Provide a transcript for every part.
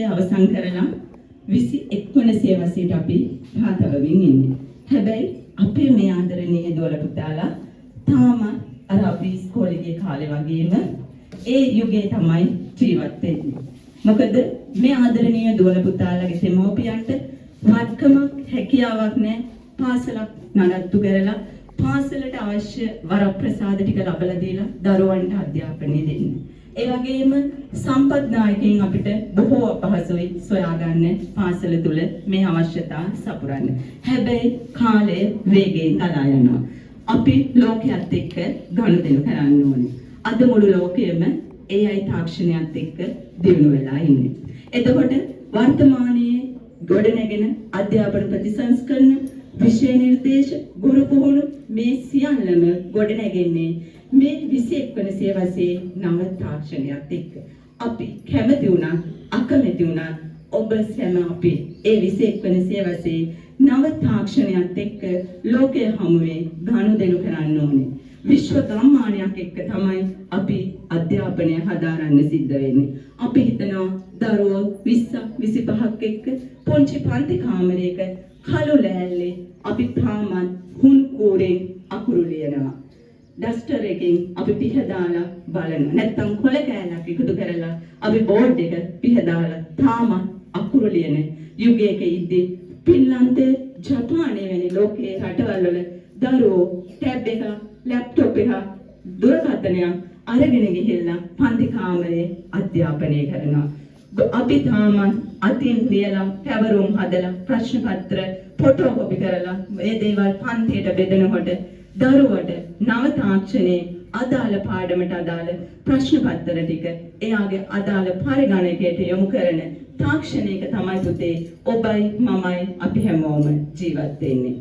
අවසන් කරලා 21 වන සියවසේට අපි පාතවමින් ඉන්නේ. හැබැයි අපේ මේ ආදරණීය දොළ පුතාලා තාම අර අපි ඉස්කෝලේ ගිය කාලේ වගේම ඒ යුගයේ තමයි ජීවත් වෙන්නේ. මොකද මේ ආදරණීය දොළ පුතාලාගේ දෙමව්පියන්ට වත්කමක් හැකියාවක් නැහැ. පාසලක් නඩත්තු කරලා පාසලට අවශ්‍ය වරප්‍රසාද ටික ලබලා දීලා දරුවන්ට අධ්‍යාපනය දෙන්න. ඒ වගේම සම්පත්දායකයන් අපිට බොහෝ අපහසුයි සොයාගන්න පාසල තුල මේ අවශ්‍යතා සපුරන්න. හැබැයි කාලය වේගයෙන් ගලා යනවා. අපි ලෝකයේත් එක්ක ගනුදෙනු කරන්න ඕනේ. අද මුළු ලෝකයේම AI තාක්ෂණයත් එක්ක දියුණු වෙලා ඉන්නේ. එතකොට වර්තමානයේ ගොඩනැගෙන අධ්‍යාපන ප්‍රතිසංස්කරණ විෂය නිර්දේශ ගුරු පුහුණු මේ සියල්ලම ගොඩනැගෙන්නේ මේ 21 වන සියවසේ නව තාක්ෂණයත් එක්ක. අපි කැමති වුණත් අකමැති වුණත් ඔබ සැම අපි ඒ 21 වන සියවසේ නව තාක්ෂණයත් එක්ක ලෝකයේ හමුවේ ගනුදෙනු කරන්න ඕනේ. විශ්ව ගම්මානයක් එක්ක තමයි අපි අධ්‍යාපනය හදාරන්න සිද්ධ වෙන්නේ. අපි හිතනවා දරුවෝ 20ක් 25ක් එක්ක පොන්චි පන්ති කාමරයක කළු ලෑල්ලේ අපි තාමත් හුන් කෝරෙන් අකුරු ලියනවා. ඩස්ටර් එකෙන් අපි පිහ දාලා බලනවා. නැත්තම් කොළ කෑල්ලක් එකතු කරලා අපි බෝඩ් එක පිහ දාලා තාමත් අකුරු ලියන යුගයක ඉද්දී පින්ලන්තේ ජපානයේ වැනි ලෝකයේ රටවල් වල දරුවෝ ටැබ් එක ලැප්ටොප් එක දුරකථනයක් අරගෙන ගිහිල්ලා පන්ති කාමරේ අධ්‍යාපනය කරනවා. අපි තාමත් අතින් ලියලා පැවරුම් හදලා ප්‍රශ්න පත්‍ර ෆොටෝකොපි කරලා මේ දේවල් පන්තියට බෙදනකොට දරුවට නව තාක්ෂණයේ අදාළ පාඩමට අදාළ ප්‍රශ්න පත්‍ර ටික එයාගේ අදාළ පරිගණකයට යොමු කරන තාක්ෂණයක තමයි පුතේ ඔබයි මමයි අපි හැමෝම ජීවත් වෙන්නේ.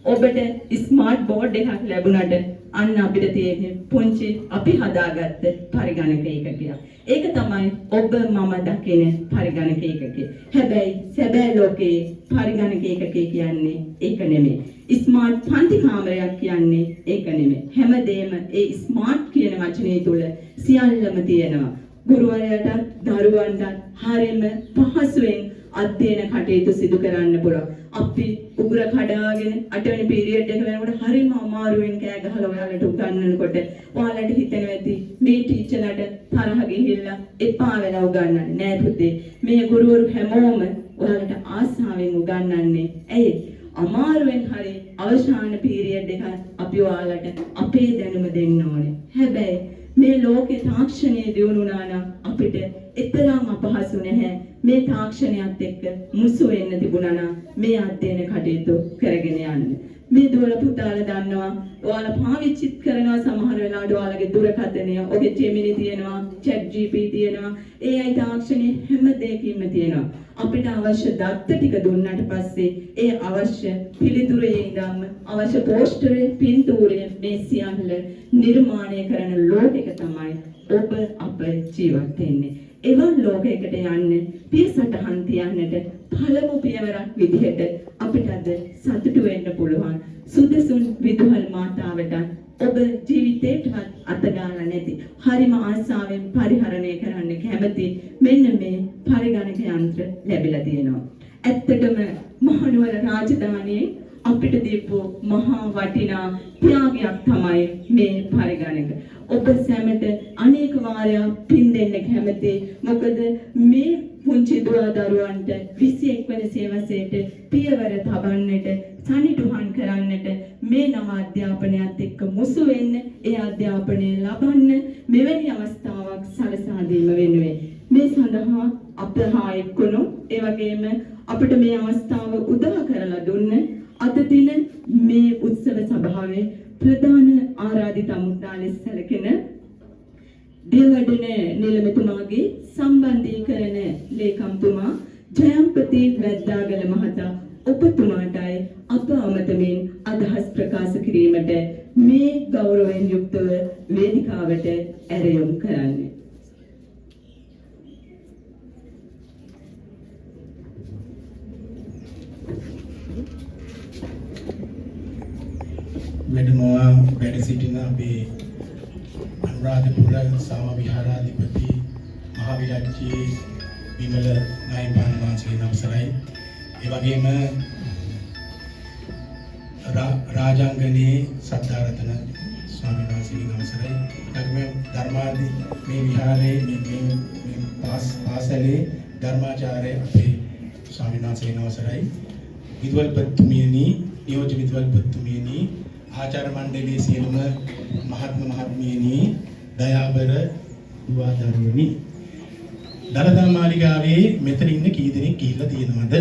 ඔබට ස්මාර්ට් බෝඩ් එකක් ලැබුණාට අන්න අපිට තියෙන්නේ පුංචි අපි හදාගත්ත පරිගණක ඒකකයක්. ඒක තමයි ඔබ මම දකින පරිගණක ඒකකය. හැබැයි සැබෑ ලෝකයේ පරිගණක ඒකකය කියන්නේ ඒක නෙමෙයි. ස්මාර්ට් පන්ති කාමරයක් කියන්නේ ඒක නෙමෙයි. හැමදේම ඒ ස්මාර්ට් කියන වචනේ තුල සියල්ලම තියෙනවා. ගුරුවරයාට දරුවන්ට හරියම පහසුවෙන් අධ්‍යයන කටයුතු සිදු කරන්න පුළුවන්. අපි උගුර කඩාගෙන 8 වෙනි පීරියඩ් එක වෙනකොට හරිම අමාරුවෙන් කෑ ගහලා ඔයාලට උගන්වනකොට ඔයාලට හිතෙනවා ඇති මේ ටීචර්ලාට තරහ ගිහිල්ලා එපා වෙලා උගන්වන්නේ නෑ පුතේ. මේ ගුරුවරු හැමෝම ඔයාලට ආසාවෙන් උගන්වන්නේ. ඇයි? අමාරුවෙන් හරි අවසාන පීරියඩ් එක අපි ඔයාලට අපේ දැනුම දෙන්න ඕනේ. හැබැයි මේ ලෝකේ තාක්ෂණයේ දියුණු වුණා නම් අපිට එතරම් අපහසු නැහැ. මේ තාක්ෂණයත් එක්ක මුසු වෙන්න තිබුණා නම් මේ අධ්‍යයන කටයුතු කරගෙන යන්න. මේ දොළ පුතාලා දන්නවා ඔයාලා පාවිච්චි කරනවා සමහර වෙලාවට ඔයාලගේ දුරකථනය, ඔගේ Gemini තියෙනවා, ChatGPT තියෙනවා, AI තාක්ෂණයේ හැම දෙයකින්ම තියෙනවා. අපිට අවශ්‍ය දත්ත ටික දුන්නාට පස්සේ ඒ අවශ්‍ය පිළිතුරේ ඉඳන්ම අවශ්‍ය පෝස්ටරේ, පින්තූරේ මේ සියල්ල නිර්මාණය කරන ලෝකයක තමයි ඔබ අප ජීවත් වෙන්නේ. එවන් ලෝකයකට යන්න පියසටහන් තියන්නට පළමු පියවරක් විදිහට අපිට අද සතුටු වෙන්න පුළුවන්. සුදසුන් විදුහල් මාතාවට ඔබ ජීවිතේටවත් අතගාලා නැති හරිම ආසාවෙන් පරිහරණය කරන්න කැමති මෙන්න මේ පරිගණක යන්ත්‍ර ලැබිලා තියෙනවා. ඇත්තටම මහනුවර රාජධානියේ අපිට දීපු මහා වටිනා ත්‍යාගයක් තමයි මේ පරිගණක. ඔබ සැමට අනේක වාරයක් පින් දෙන්න කැමති. මොකද මේ පුංචි දරුවන්ට 21 වෙනි සියවසේට පියවර තබන්නට, සනිටුහන් කරන්නට, මේ නව අධ්‍යාපනයත් එක්ක මුසු වෙන්න, ඒ අධ්‍යාපනය ලබන්න මෙවැනි අවස්ථාවක් සලසා දීම වෙනුවෙන් මේ සඳහා අපහා එක්කුණු ඒ වගේම අපිට මේ අවස්ථාව උදා කරලා දුන්න අද දින මේ උත්සව සභාවේ ප්‍රධාන ආරාධිත අමුත්තා ලෙස සැලකෙන දේවඩන නිලමේතුමාගේ සම්බන්ධීකරණ ලේකම්තුමා ජයම්පති වැද්දාගල මහතා ඔබතුමාටයි අප අමතමින් අදහස් ප්‍රකාශ කිරීමට මේ ගෞරවයෙන් යුක්තව වේදිකාවට ඇරයුම් කරන්නේ. වැඩමවා වැඩ සිටින අපේ අනුරාධපුර සාම විහාරාධිපති මහා විරාජ්‍යයේ විමල නායකයන් වහන්සේගේ අවසරයි. ඒ වගේම රාජාංගනේ සද්ධාරතන ස්වාමීන් වහන්සේගේ අවසරයි. ඊළඟ ධර්මාදී මේ විහාරයේ මේ පාසලේ ධර්මාචාර්ය අපේ ස්වාමීන් වහන්සේගේ අවසරයි. විද්වල්පතුමියනි, නියෝජ්‍ය විද්වල්පතුමියනි, ආචාර්ය මණ්ඩලයේ සියලුම මහත්මියනි, දයාබර දුවා දරුවනි. දලදා මාලිගාවේ මෙතන ඉන්න කී දෙනෙක් ගිහිල්ලා තියෙනවද?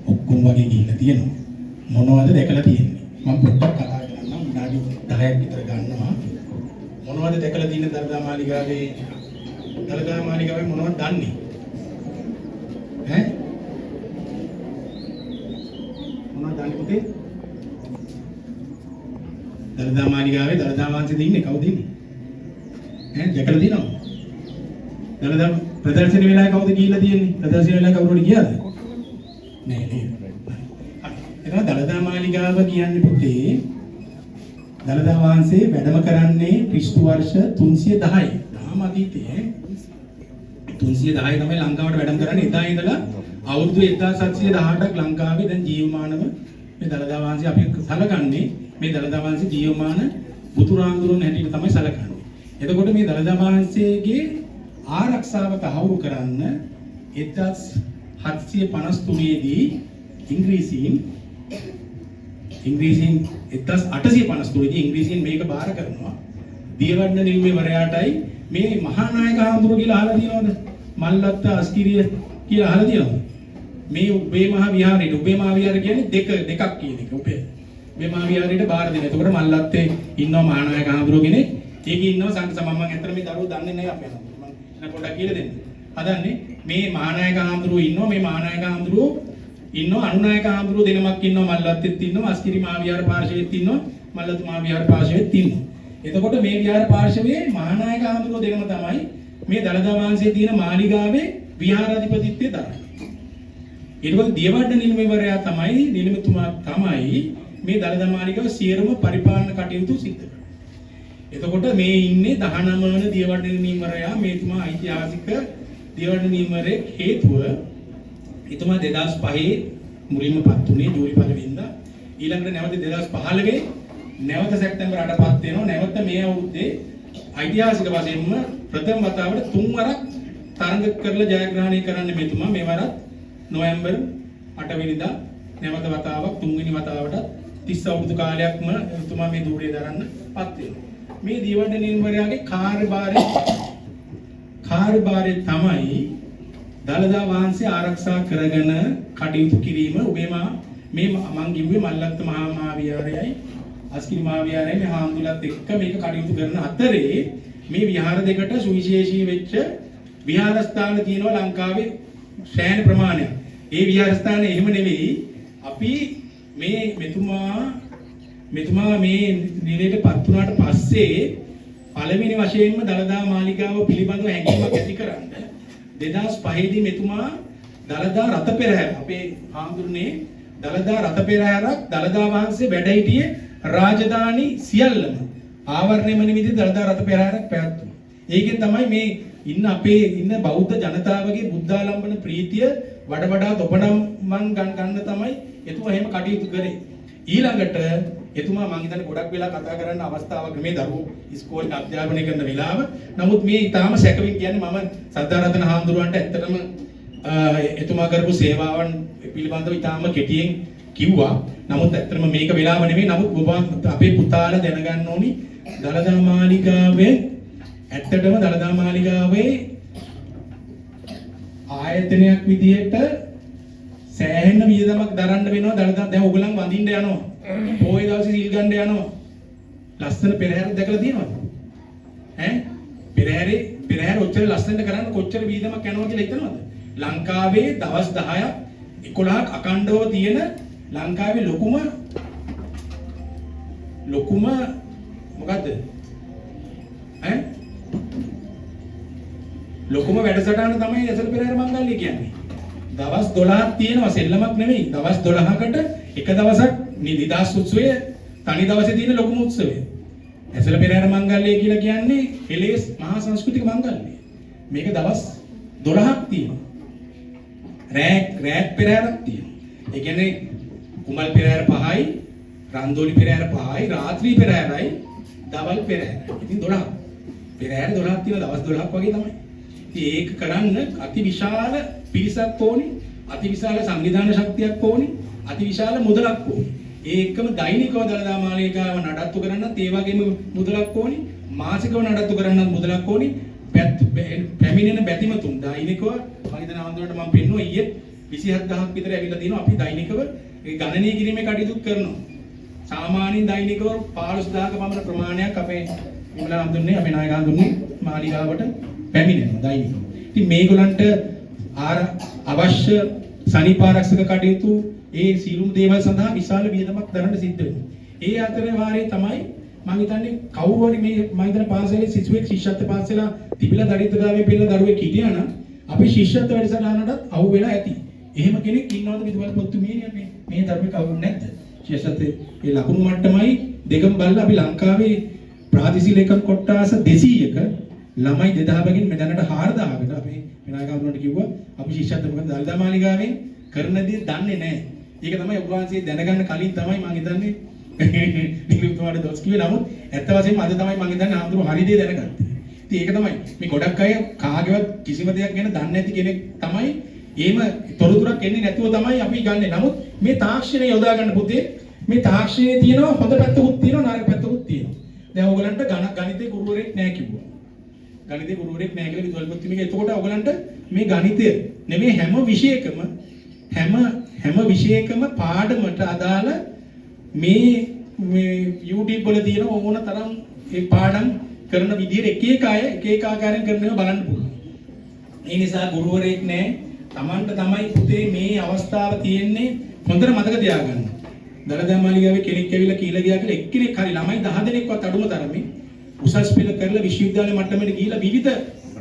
ඔක්කොම වගේ ගිහිල්ලා තියෙනවා. මොනවද දැකලා තියෙන්නේ? මම පොඩ්ඩක් කතා කරන්නම්, විනාඩි 10ක් විතර ගන්නවා. මොනවද දැකලා තියෙන්නේ දලදා මාලිගාවේ? දලදා මාලිගාවේ මොනවද දන්නේ? ඈ? මොනවද දන්නේ පුතේ? දලදා මාලිගාවේ දලදා වංශෙද ඉන්නේ? කවුද ඉන්නේ? දැකලා තියෙනවද? දලදා ප්‍රදර්ශන වෙලාවේ කවුද ගිහිල්ලා තියෙන්නේ? ප්‍රදර්ශන වෙලාවේ කවුරුද ගියාද? නෑ නේද? හරි. ඒක දලදා මාලිගාව කියන්නේ පුතේ දලදා වංශේ වැඩම කරන්නේ ක්‍රිස්තු වර්ෂ 310යි. තාම අතීතයේ 310 තමයි ලංකාවට වැඩම කරන්නේ. එදා ඉඳලා අවුරුදු 1718ක් ලංකාවේ දැන් ජීවමානව මේ දලදා වංශය අපි සලකන්නේ මේ දලදා වංශේ ජීවමාන බුදුරාඳුරුන් හැටියට තමයි සලකන්නේ. එතකොට මේ දලදා වහන්සේගේ ආරක්ෂාව තහවුරු කරන්න 1753 දී ඉංග්‍රීසීන් 1853 දී ඉංග්‍රීසීන් මේක බාර කරනවා. දියවඩන නිලමේවරයාටයි මේ මහා නායක හාමුදුරුවෝ කියලා අහලා තියෙනවද? මල්ලත්ත අස්කිරිය කියලා අහලා තියෙනවද? මේ උබේ මහා විහාරයේ උබේ මහා විහාරය කියන්නේ දෙකක් කියන එක. උබේ මහා විහාරයට බාර දෙන. එතකොට මල්ලත්තේ ඉන්නවා මහා නායක හාමුදුරුවෝ කෙනෙක්. ඒකේ ඉන්නවා සංඝ සමම්. මම ඇත්තට මේ දරුවෝ දන්නේ නැහැ අපේ හාමුදුරුවෝ. මම පොඩ්ඩක් කියලා දෙන්න. හදන්නේ මේ මහා නායක හාමුදුරුවෝ ඉන්නවා. මේ මහා නායක හාමුදුරුවෝ ඉන්නවා. අනුනායක හාමුදුරුවෝ දෙනමක් ඉන්නවා. මල්ලත්තෙත් ඉන්නවා. අස්කිරි මහා විහාර පාර්ශවයේත් ඉන්නවා. මල්ලත් මහා විහාර පාර්ශවයේත් ඉන්නවා. එතකොට මේ විහාර පාර්ශවයේ මහා නායක හාමුදුරුවෝ දෙනම තමයි මේ දලදා වංශයේ තියෙන මාලිගාවේ විහාරාධිපතිත්වය දරන්නේ. ඊට පස්සේ දියවඩන නිලමේවරයා තමයි නිලමේතුමා තමයි මේ දලදා මාලිගාව සියලුම පරිපාලන කටයුතු සිදු කරන්නේ. එතකොට මේ ඉන්නේ 19 වන දියවඩන නිලමේවරයා මේතුමා ඓතිහාසික දියවඩන නිලමේවරේ හේතුව එතුමා 2005 මුලින්ම පත් වුණේ ජූලි 1 වෙනිදා. ඊළඟට නැවත 2015 නැවත සැප්තැම්බර් 8 පත් වෙනවා. නැවත මේ අවුරුද්දේ ඓතිහාසික වශයෙන්ම ප්‍රථම වතාවට 3 වරක් තරඟ කරලා ජයග්‍රහණය කරන්න මෙතුමා. මේ වරත් නොවැම්බර් 8 වෙනිදා නැවත වතාවක් 3 වෙනි වතාවට 30 අවුරුදු කාලයක්ම එතුමා මේ ධූරය දරන්න පත් වෙනවා. මේ දියවඩන නිලමේවරයාගේ කාර්යභාරය තමයි දලදා වහන්සේ ආරක්ෂා කරගෙන කටයුතු කිරීම. ඔබේමා මේ මං කිව්වේ මල්ලත්ත මහා විහාරයයි අස්කිරි මහා විහාරයයි මේ හාමුදුරුවෝත් එක්ක මේක කටයුතු කරන අතරේ මේ විහාර දෙකට සුවිශේෂී වෙච්ච විහාරස්ථාන තියෙනවා ලංකාවේ ශ්‍රේණ ප්‍රමාණයක්. ඒ විහාරස්ථාන එහෙම නෙවෙයි. අපි මේ මෙතුමා මේ නිලයටපත් වුණාට පස්සේ පළවෙනි වශයෙන්ම දලදා මාලිගාව පිළිබඳව හැඟීමක් ඇති කරන්න 2005 දී මෙතුමා දලදා රත පෙරහැර අපේ හාමුදුරනේ දලදා රත පෙරහැරක් දලදා වහන්සේ වැඩ සිටියේ රාජධානි සියල්ලම ආවරණයම නිමිති දලදා රත පෙරහැරක් පැවැත්වුණා. ඒකෙන් තමයි මේ අපේ ඉන්න බෞද්ධ ජනතාවගේ බුද්ධාලම්බන ප්‍රීතිය වඩා තොපනම්මන් ගන්න තමයි එතුමා එහෙම කටයුතු කරේ. ඊළඟට එතුමා මං හිතන්නේ ගොඩක් වෙලා කතා කරන්න අවස්ථාවක් මේ දරුවෝ ඉස්කෝලේ අධ්‍යාපනය කරන වෙලාව. නමුත් මේ ඊටාම සැකවින් කියන්නේ මම සද්ධාරතන හාමුදුරුවන්ට ඇත්තටම එතුමා කරපු සේවාවන් පිළිබඳව ඊටාම කෙටියෙන් කිව්වා. නමුත් ඇත්තටම මේක වෙලාව නෙමෙයි. නමුත් ඔබ අපේ පුතාලා දැනගන්න ඕනි දලදා මාලිගාවේ ඇත්තටම දලදා මාලිගාවේ ආයතනයක් විදිහට සෑහෙන වියදමක් දරන්න වෙනවා. දලදා දැන් ඔයගලන් වඳින්න යනවා. පොයේ දවසේ සිල් ගන්න යනවා. ලස්සන පෙරහැර දැකලා තියෙනවද? පෙරහැර ඔච්චර ලස්සනට කරන්න කොච්චර වියදමක් යනවා කියලා හිතනවද? ලංකාවේ දවස් 10ක් 11ක් අකණ්ඩව තියෙන ලංකාවේ ලොකුම මොකද්ද? ලොකුම වැඩසටහන තමයි ඇසළ පෙරහැර මංගල්‍ය කියන්නේ. දවස් 12ක් තියෙනවා සෙල්ලමක් නෙමෙයි. දවස් 12කට එක දවසක් නිදාස් උත්සවය තනි දවසේ තියෙන ලොකුම උත්සවය. ඇසල පෙරහැර මංගල්‍යය කියලා කියන්නේ එලෙස් මහා සංස්කෘතික මංගල්‍යය. මේක දවස් 12ක් තියෙනවා. රැත් පෙරහැරක් තියෙනවා. ඒ කියන්නේ කුමල් පෙරහැර 5යි, රන්දෝලි පෙරහැර 5යි, රාත්‍රී පෙරහැරයි, දවල් පෙරහැර. ඉතින් 12ක්. පෙරහැර 12ක් තියෙන දවස් 12ක් වගේ තමයි. ඉතින් ඒක කරන්න අති විශාල පිරිසක් ඕනි, අති විශාල සංවිධාන ශක්තියක් ඕනි, අති විශාල මුදලක් ඕනි. ඒ එක්කම දෛනිකව දළදා මාලිගාව නඩත්තු කරන්නත් ඒ වගේම මුදලක් ඕනි, මාසිකව නඩත්තු කරන්නත් මුදලක් ඕනි. පැමිණෙන බැතිමතුන් දෛනිකව මම හිතන ආන්දරට මම පෙන්නුවා ඊයේ 27000ක් විතර ඇවිල්ලා තිනවා. අපි දෛනිකව ඒ ගණනය කිරීමේ කටයුතු කරනවා. සාමාන්‍යයෙන් දෛනිකව 15000ක පමණ ප්‍රමාණයක් අපේ විමලා හඳුන්නේ අපේ නායක හඳුන්නේ මාලිගාවට පැමිණෙනවා දෛනිකව. ඉතින් මේගොල්ලන්ට අවශ්‍ය සනීපාරක්ෂක කටයුතු ඒ සීලුම් දේවල් සඳහා විශාල වියදමක් දරන්න සිද්ධ වෙනවා. ඒ අතරේ වාරේ තමයි මම හිතන්නේ කවුරු හරි මේ මම හිතන පාසලේ සිසුවෙක් ශිෂ්‍යත්ව පාසල තිබිලා දරිද්‍රතාවයේ පිළිලා දරුවෙක් හිටියා නම් අපි ශිෂ්‍යත්ව වැඩසටහනටත් අහු වෙලා ඇති. එහෙම කෙනෙක් ඉන්නවද විදුවල් පොත්තුමේනේ අපි මේ දරුවෙක් කවුරු නැද්ද? ශිෂ්‍යත්වයේ ඒ ලකුණු මට්ටමයි දෙකම බලලා අපි ලංකාවේ ප්‍රාදේශීය ලේකම් කොට්ටාස 200ක ළමයි 2000කින් මේ දැනට 4000කට අපි විනායකවරුන්ට කිව්වා අපි ශිෂ්‍යත්ව මොකද දළදා මාලිගාවෙන් කරන දේ දන්නේ නැහැ. ඒක තමයි ඔබ වහන්සේ දැනගන්න කලින් තමයි මම හිතන්නේ නිකුත්වාඩ දොස් කිව්වේ. නමුත් ඇත්ත වශයෙන්ම අද තමයි මම හිතන්නේ ආන්දරු හරි දේ දැනගත්තේ. ඉතින් ඒක තමයි මේ ගොඩක් අය කාගේවත් කිසිම දෙයක් ගැන දන්නේ නැති කෙනෙක් තමයි එහෙම තොරතුරක් එන්නේ නැතුව තමයි අපි ගන්නෙ. නමුත් මේ තාක්ෂණය යොදා ගන්න පුතේ මේ තාක්ෂණයේ තියෙනවා හොඳ පැත්තකුත් තියෙනවා නරක පැත්තකුත් තියෙනවා. දැන් ඕගලන්ට ගණිතේ ගුරුවරයෙක් නැහැ කිව්වා. ගණිතේ ගුරුවරයෙක් නැහැ කියලා විදුවල්පති මේක. එතකොට ඕගලන්ට මේ ගණිතය නෙමෙයි හැම විෂයකම පාඩමට අදාළ මේ YouTube වල තියෙන ඕන තරම් ඒ පාඩම් කරන විදිහට එක එක ආකාරයෙන් කරනවා බලන්න පුළුවන්. ඒ නිසා ගුරුවරයෙක් නැහැ. Tamanට තමයි පුතේ මේ අවස්ථාව තියෙන්නේ හොඳට මතක තියාගන්න. දළදා මාලිගාවේ කෙනෙක් ඇවිල්ලා කියලා ගියා කියලා එක්කෙනෙක් හරි ළමයි 10 දෙනෙක්වත් අඩුම තරමේ උසස් පෙළ කරලා විශ්වවිද්‍යාල මට්ටමට ගිහිලා විවිධ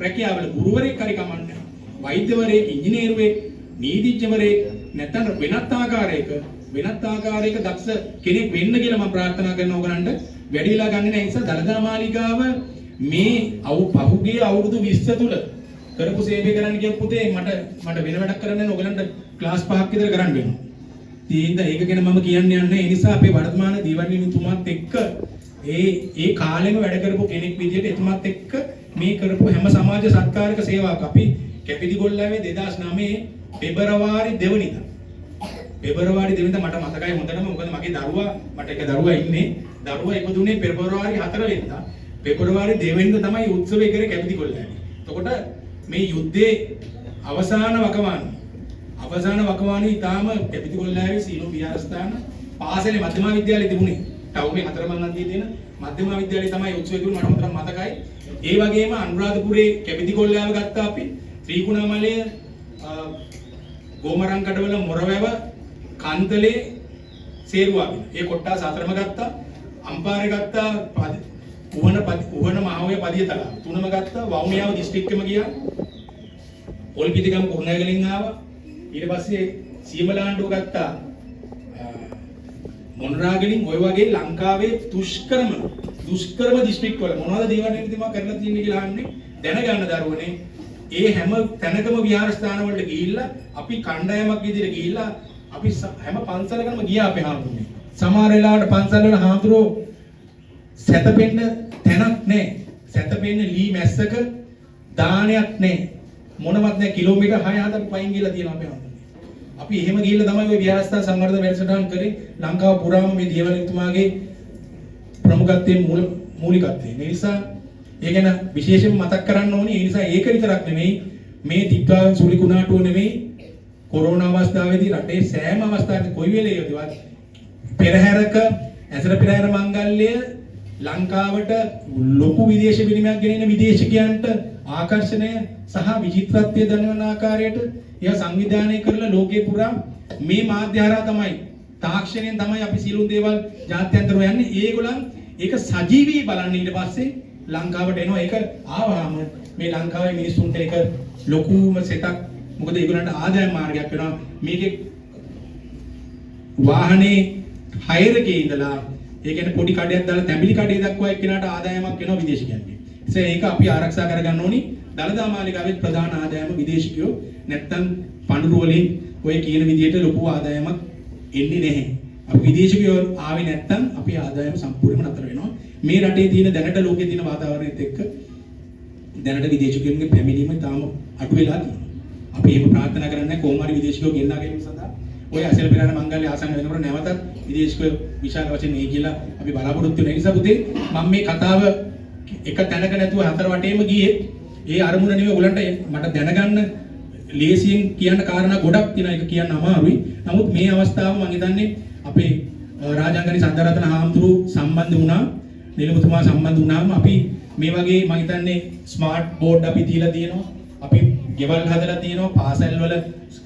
රැකියාවල ගුරුවරයෙක් හරි කමන්නේ. වෛද්‍යවරයෙක්, ඉංජිනේරුවෙක්, නීතිඥවරයෙක් නැත්නම් වෙනත් ආකාරයක දක්ෂ කෙනෙක් වෙන්න කියලා මම ප්‍රාර්ථනා කරනවා ඔයගලන්ට. වැඩි වෙලා ගන්න නැහැ. ඒ නිසා දළදා මාලිගාව මේ පහුගිය අවුරුදු 20 තුල කරපු සේවය කරන්න කියපු පුතේ මට වෙන වැඩක් කරන්න නැහැ. ඔයගලන්ට ක්ලාස් 5ක් විතර කරන්න වෙනවා. ඉතින් ඒක ගැන මම කියන්නේ නැහැ. ඒ නිසා අපේ වර්තමාන දීවන්නිතුමාත් එක්ක ඒ කාලෙම වැඩ කරපු කෙනෙක් විදිහට එතුමාත් එක්ක මේ කරපු හැම සමාජ සත්කාරක සේවාවක් අපි කැපිලිගොල්ලෑවේ 2009 පෙබරවාරි 2 වෙනිදා මට මතකයි හොඳටම. මොකද මගේ මට එක දරුවා ඉන්නේ. දරුවා ඉපදුනේ පෙබරවාරි 4 වෙනිදා. පෙබරවාරි 2 වෙනිදා තමයි උත්සවය කරේ කැපිලිගොල්ලෑවේ. එතකොට මේ යුද්ධයේ අවසාන වකවානුවේ ඊටාම කැපිලිගොල්ලෑවේ සීලෝ විහාරස්ථාන පාසලේ මධ්‍යම විද්‍යාලයේ තිබුණේ. ටවුමේ 4 මංගන්තියේ තියෙන මධ්‍යම විද්‍යාලයේ තමයි උත්සවය දුන්නේ. මට හොඳට මතකයි. ඒ වගේම අනුරාධපුරේ කැපිලිගොල්ලෑව ගත්තා අපි. ත්‍රිකුණාමලය, ගෝමරංකඩවල මොරවැව, කන්තලේ, සේරුවාවිල. ඒ කොට්ටාස 4ම ගත්තා. අම්පාරේ ගත්තා. උවන මහෝය පදිය තලාව. 3ම ගත්තා. වවුනියාව දිස්ත්‍රික්කෙම ගියා. පොල්පිටිගම කුරුණෑගලින් ආවා. ඊට පස්සේ සීමලාණ්ඩුව ගත්තා. මොනරාගලින් ඔය වගේ ලංකාවේ දුෂ්කරම දිස්ත්‍රික් වල මොනවද දේවල් නිතිමා කරලා තියෙන්නේ කියලා අහන්නේ දැනගන්න දරුවනේ. ඒ හැම තැනකම විහාරස්ථාන වලට ගිහිල්ලා අපි කණ්ඩායමක් විදිහට ගිහිල්ලා අපි හැම පන්සලකම ගියා අපේ හාමුදුරනේ. සමහර වෙලාවට පන්සල් වල හාමුදුරෝ සැතපෙන්න තැනක් නැහැ. සැතපෙන්න ලී මැස්සක දානයක් නැහැ. මොනවත් නැහැ. කිලෝමීටර් 6-7ක් පයින් ගිහලා තියෙනවා අපේ හාමුදුරනේ. අපි එහෙම ගිහිල්ලා තමයි ওই විහාරස්ථාන සංවර්ධන වැඩසටහන් කරේ. ලංකාව පුරාම මේ දේවලිතුමාගේ ප්‍රමුඛත්වයෙන් මූලිකත්වයෙන්. ඒ නිසා ඒ ගැන විශේෂයෙන් මතක් කරන්න ඕනේ. ඒ නිසා ඒක විතරක් නෙමෙයි මේ තිත්වාවෙන් සුලි කුණාටුව නෙමෙයි කොරෝනා අවස්ථාවේදී රටේ සෑම අවස්ථාවකදී කොයි වෙලේකදවත් පෙරහැරක ඇසළ පෙරහැර මංගල්‍ය ලංකාවට ලොකු විදේශ විනිමයක් ගෙනෙන විදේශිකයන්ට ආකර්ෂණය සහ විචිත්‍රත්වය දක්වන ආකාරයට එය සංවිධානය කරලා ලෝකේ පුරා මේ මාධ්‍ය හරහා තමයි තාක්ෂණයෙන් තමයි අපි සියලු දේවල් ජාත්‍යන්තරව යන්නේ. ඒගොල්ලන් ඒක සජීවී බලන්න ඊට පස්සේ ලංකාවට එනවා. ඒක ආවම මේ ලංකාවේ මිනිස්සුන්ට ඒක ලොකුම සෙතක්. මොකද ඒගොල්ලන්ට ආදායම් මාර්ගයක් වෙනවා. මේකේ වාහනේ හයරකේ ඉඳලා ඒ කියන්නේ පොඩි කඩයක් දාලා තැඹිලි කඩේ දක්වා එක්කිනාට ආදායමක් එනවා විදේශිකයන්ගෙන්. ඒක අපි ආරක්ෂා කරගන්න ඕනි. දළදා මාලිගාවේ ප්‍රධාන ආදායම විදේශිකයෝ නැත්තම් පඳුරු වලින් ඔය කියන විදිහට ලොකු ආදායමක් එන්නේ නැහැ. අපි විදේශිකයෝ ආවේ නැත්තම් අපේ ආදායම සම්පූර්ණයෙන්ම නතර වෙනවා. මේ රටේ තියෙන දැනට ලෝකේ තියෙන වාතාවරණයත් එක්ක දැනට විදේශිකයන්ගේ පැමිණීම තාම අඩු වෙලා තියෙනවා. අපි එහෙම ප්‍රාර්ථනා කරන්නේ කොහොම හරි විදේශිකයෝ ගෙන්නා ගැනීම සඳහා ඔය අසල් පෙරහර මංගල්‍ය ආසන්න වෙනකොට නැවතත් විදේශිකයෝ විශාල වශයෙන් එයි කියලා අපි බලාපොරොත්තු වෙන නිසා පුතේ මම මේ කතාව එක තැනක නැතුව හතර වටේම ගියේ ඒ අරමුණ නෙවෙයි ඔයගලන්ට මට දැනගන්න ලේසියෙන් කියන්න කාරණා ගොඩක් තියෙනවා ඒක කියන්න අමාරුයි. නමුත් මේ අවස්ථාව මම හිතන්නේ අපේ රාජාංගනි සද්දරත්න හාමුදුරුවෝ සම්බන්ධ වුණා. නිලමතුමා සම්බන්ධ වුණාම අපි මේ වගේ මම හිතන්නේ ස්මාර්ට් බෝඩ් අපි දීලා තියෙනවා. අපි ගෙවල් හදලා තියෙනවා. පාසල් වල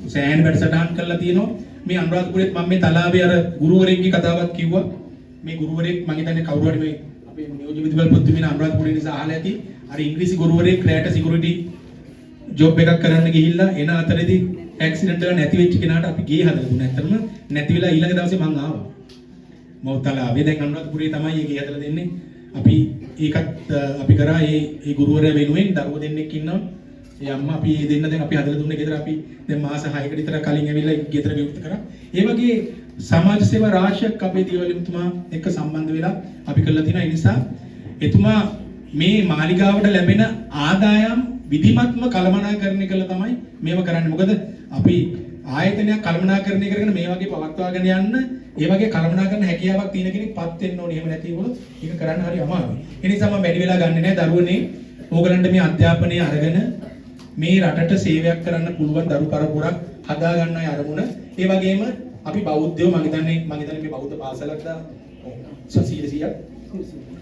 සෑහන වැඩසටහන් කරලා තියෙනවා. මේ අනුරාධපුරෙත් මම මේ තලාවේ අර ගුරුවරයෙක්ගේ කතාවක් කිව්වා. මේ ගුරුවරයෙක් මම හිතන්නේ කවුරු හරි මේ අපේ නියෝජ්‍ය විදුහල් පොත්තුමින අනුරාධපුරේ නිසා අහලා ඇති. අර ඉංග්‍රීසි ගුරුවරයෙක් රැට සිකියුරිටි ජොබ් එකක් කරන්න ගිහිල්ලා එන අතරේදී ඇක්සිඩන්ට් එක නැති වෙච්ච කෙනාට අපි ගේ හදලා දුන්නා. ඇත්තටම නැති වෙලා ඊළඟ දවසේ මං ආවා. මොහොතලාවේ දැන් අනුරාධපුරේ තමයි ඒ ගේ හදලා දෙන්නේ. අපි ඒකත් අපි කරා ඒ ගුරුවරයා වෙනුවෙන් දරුවෝ දෙන්නෙක් ඉන්නවා. ඒ අම්මා අපි දෙන්න දැන් අපි හදලා දුන්නේ ගෙදර අපි දැන් මාස 6කට විතර කලින් ඇවිල්ලා ගෙදර විවෘත කරා. ඒ වගේ සමාජ සේවා රාශියක් අපේ දේවලිතුමා එක්ක සම්බන්ධ වෙලා අපි කරලා තියෙනවා. ඒ නිසා එතුමා මේ මාලිගාවට ලැබෙන ආදායම් විධිමත්ම කළමනාකරණය කළා තමයි මේව කරන්නේ. මොකද අපි ආයතනයක් කළමනාකරණය කරගෙන මේ වගේ පවත්වාගෙන යන්න ඒ වගේ කළමනාකරණ හැකියාවක් තියෙන කෙනෙක් පත් වෙන්න ඕනේ. එහෙම නැති වුණොත් ඒක කරන්න හරි අමාරුයි. ඒ නිසා මම වැඩි වෙලා ගන්නෙ නැහැ දරුවනේ. ඕගලන්ට මේ අධ්‍යාපනය අරගෙන මේ රටට සේවයක් කරන්න පුළුවන් දරු පරපුරක් හදා ගන්නයි අරමුණ. ඒ වගේම අපි බෞද්ධයෝ මම හිතන්නේ මේ බෞද්ධ පාසලක් දා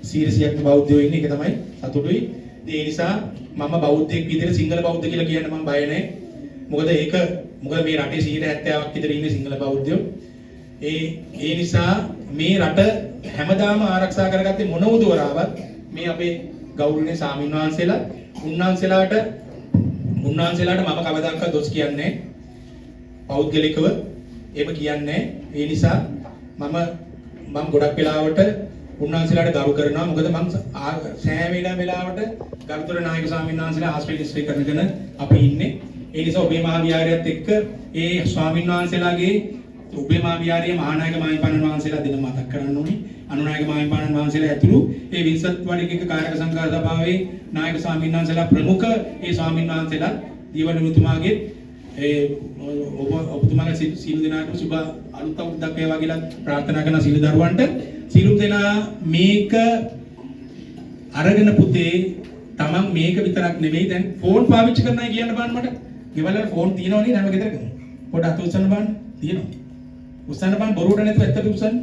100ක් බෞද්ධයෝ ඉන්නේ. ඒක තමයි සතුටුයි. ඒ නිසා මම බෞද්ධයෙක් විදිහට සිංහල බෞද්ධ කියලා කියන්න මම බය නැහැ. මොකද මේ රටේ 70ක් විතර ඉන්නේ සිංහල බෞද්ධයෝ. ඒ නිසා මේ රට හැමදාම ආරක්ෂා කරගත්තේ මොන උදවරාවත් මේ අපේ ගෞරවනීය ස්වාමින්වහන්සේලා උන්වහන්සේලාට මම කවදාකවත් දොස් කියන්නේ පෞද්ගලිකව එහෙම කියන්නේ. ඒ නිසා මම ගොඩක් වෙලාවට උන්වහන්සේලාට ගරු කරනවා. මොකද මම සෑම වෙලාවට ගරුතර නායක ස්වාමීන් වහන්සේලා ආශ්‍රය ඉස්ත්‍රි කරගෙන අපි ඉන්නේ. ඒ නිසා ඔබේ මහා විහාරයත් එක්ක ඒ ස්වාමීන් වහන්සේලාගේ ඔබේ මහා විහාරයේ මහානායක මාහිමිපාණන් වහන්සේලා දෙන මතක් කරන්න ඕනේ. අනුනායක මාහිමිපාණන් වහන්සේලා ඇතුළු ඒ වින්සත් වඩිකේක කාර්යක සංඝ සභාවේ නායක ස්වාමීන් වහන්සේලා ප්‍රමුඛ ඒ ස්වාමීන් වහන්සේලා දීවනිතුමාගේ ඔබතුමාගේ සීල දිනාට සුබ අලුත් අවුරුද්දක් වේවා කියලා ප්‍රාර්ථනා කරන සීල දරුවන්ට සීලුම් දෙනා මේක අරගෙන පුතේ තමන් මේක විතරක් නෙවෙයි දැන් ෆෝන් පාවිච්චි කරන්නයි කියන්න බෑ මට. ගෙවල් වල ෆෝන් තියෙනවනේ හැම ගෙදරකම. පොඩ අත උස්සන්න බලන්න තියෙනවා. උස්සන්න බලන්න බොරුවට නැතුව ඇත්තට උස්සන්න.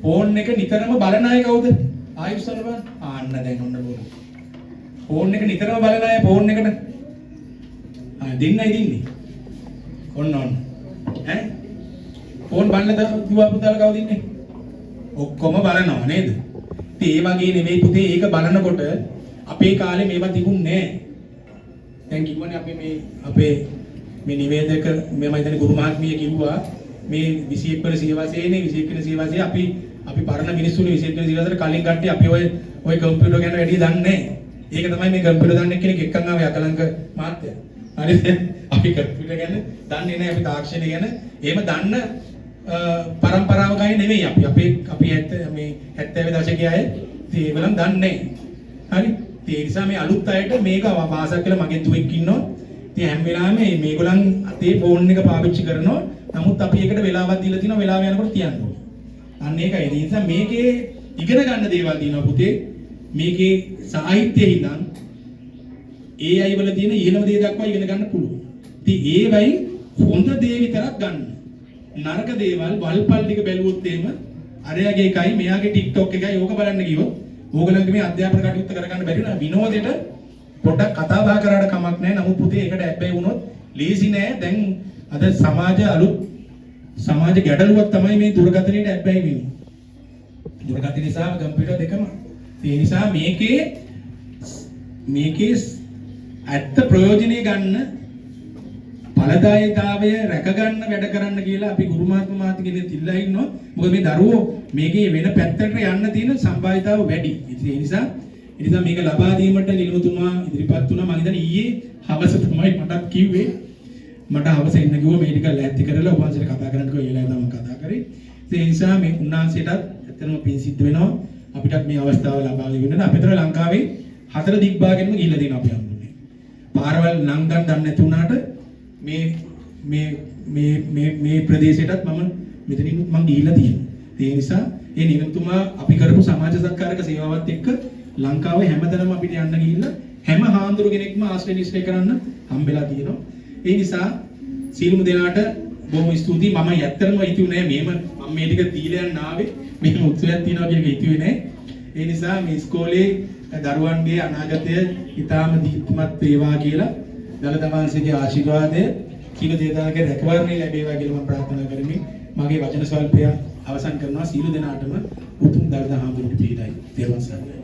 ෆෝන් එක නිතරම බලන අය කවුද? ආයෙ උස්සන්න බලන්න. ආන්න දැන් ඔන්න බොරු. ෆෝන් එක නිතරම බලන අය ෆෝන් එකට දෙන්නයි දින්නේ. ඔන්න ඈ ෆෝන් බලන දුවා පුතාලා කවුද ඉන්නේ? ඔක්කොම බලනවා නේද? ඉතින් ඒ වගේ නෙවෙයි පුතේ ඒක බලනකොට අපේ කාලේ මේවා තිබුණේ නැහැ. දැන් කිව්වනේ අපේ මේ නිවේදක මම හිතන්නේ ගුරු මහත්මිය කිව්වා මේ 21 වෙනි සියවසේනේ 21 වෙනි සියවසේ අපි පරණ මිනිස්සුනේ 21 වෙනි සියවසේට කලින් කට්ටිය අපි ඔය කම්පියුටර් ගැන වැඩි දන්නේ නැහැ. ඒක තමයි මේ කම්පියුටර් දන්නේ කෙනෙක් එක්කන් ආවේ අකලංක මාත්‍යා. හරිද? අපි කම්පියුටර් ගැන දන්නේ නැහැ අපි තාක්ෂණය ගැන. එහෙම දන්න පරම්පරාවකයි නෙවෙයි අපි 70 දශකයේ අය ඒවලම් දන්නේ නැහැ. හරි? ඒ නිසා මේ අලුත් අයට මේක වාසක් කියලා මගේ දුවෙක් ඉන්නවා. ඉතින් හැම වෙලාවෙම මේගොල්ලන් අතේ ෆෝන් එක පාවිච්චි කරනවා. නමුත් අපි ඒකට වෙලාවක් දීලා තිනවා වෙලාව යනකොට තියන්න ඕනේ. අන්න ඒකයි. ඒ නිසා මේකේ ඉගෙන ගන්න දේවල් තියෙනවා පුතේ. මේකේ සාහිත්‍යයේ ඉඳන් ඒ අය වල තියෙන ඉහළම දේ දක්වා ඉගෙන ගන්න පුළුවන්. ඉතින් ඒවයි හොඳ දේ විතරක් ගන්න. නරක දේවල් වල්පල් ටික බැලුවොත් එහෙම අරයාගේ එකයි මෙයාගේ TikTok එකයි ඕක බලන්න ගියොත් ඕගලන්ගේ මේ අධ්‍යාපන කටයුත්ත කරගන්න බැරි වෙනවා. විනෝදෙට පොඩ්ඩක් කතා බහ කරාට කමක් නැහැ. නමුත් පුතේ ඒකට ඇබ්බැහි වුණොත් ලීසි නෑ. දැන් අද සමාජ ගැටලුවක් තමයි මේ දුරකථනයට ඇබ්බැහි වෙන්නේ. දුරකථන නිසා කම්පියුටර් දෙකම. ඒ නිසා මේකේ ඇත්ත ප්‍රයෝජනෙ ගන්න ඵලදායීතාවය රැක ගන්න වැඩ කරන්න කියලා අපි ගුරු මාත්මා කෙනෙක් ඉල්ලා ඉන්නවා. මොකද මේ දරුවෝ මේකේ වෙන පැත්තකට යන්න තියෙන සම්භාවිතාව වැඩි. ඒ නිසා මේක ලබා දීමට නිලුතුමා ඉදිරිපත් වුණා. මම හිතන්නේ ඊයේ හවස තමයි මටත් කිව්වේ. මට හවස එන්න කිව්වා මේ ටික ලෑස්ති කරලා ඔබ වහන්සේට කතා කරන්න කිව්වා. ඒ වෙලාවේ තමයි කතා කරේ. ඒ නිසා මේ උන්වහන්සේටත් ඇත්තටම පින් සිද්ධ වෙනවා. අපිටත් මේ අවස්ථාව ලබා දෙන්න. අපිටර ලංකාවේ 4 දිග්භාගෙන්ම ගිහිල්ලා තියෙනවා අපි හම්බුනේ. පාරවල් නම් ගන්න දන්නේ නැති වුණාට මේ ප්‍රදේශයටත් මම මෙතනින් මම ගිහිල්ලා තියෙනවා. ඒ නිසා ඒ නිලතුමා අපි කරපු සමාජ සත්කාරක සේවාවත් එක්ක ලංකාවේ හැමතැනම අපිට යන්න ගිහිල්ලා හැම හාමුදුරු කෙනෙක්ම ආශ්‍රය නිශ්චය කරන්න හම්බෙලා තියෙනවා. ඒ නිසා සීලමු දෙනාට බොහොම ස්තුතියි. මම ඇත්තටම හිතුවේ නෑ මම මේ ටික දීලා යන්න ආවේ. මෙහෙම උත්සවයක් තියෙනවා කියන එක හිතුවේ නෑ. ඒ නිසා මේ ඉස්කෝලේ දරුවන්ගේ අනාගතය ඉතාම දීප්තිමත් වේවා කියලා දලත වංශයේ ආශිර්වාදය සීල දේවතාවගේ රැකවරණය ලැබේවා කියලා මම ප්‍රාර්ථනා කරමි. මගේ වචන ස්වල්පය අවසන් කරනවා. සීල දෙනාටම උතුම් දලත හාමුදුරුවෝ පිළිදයි. දේවන් සරණයි.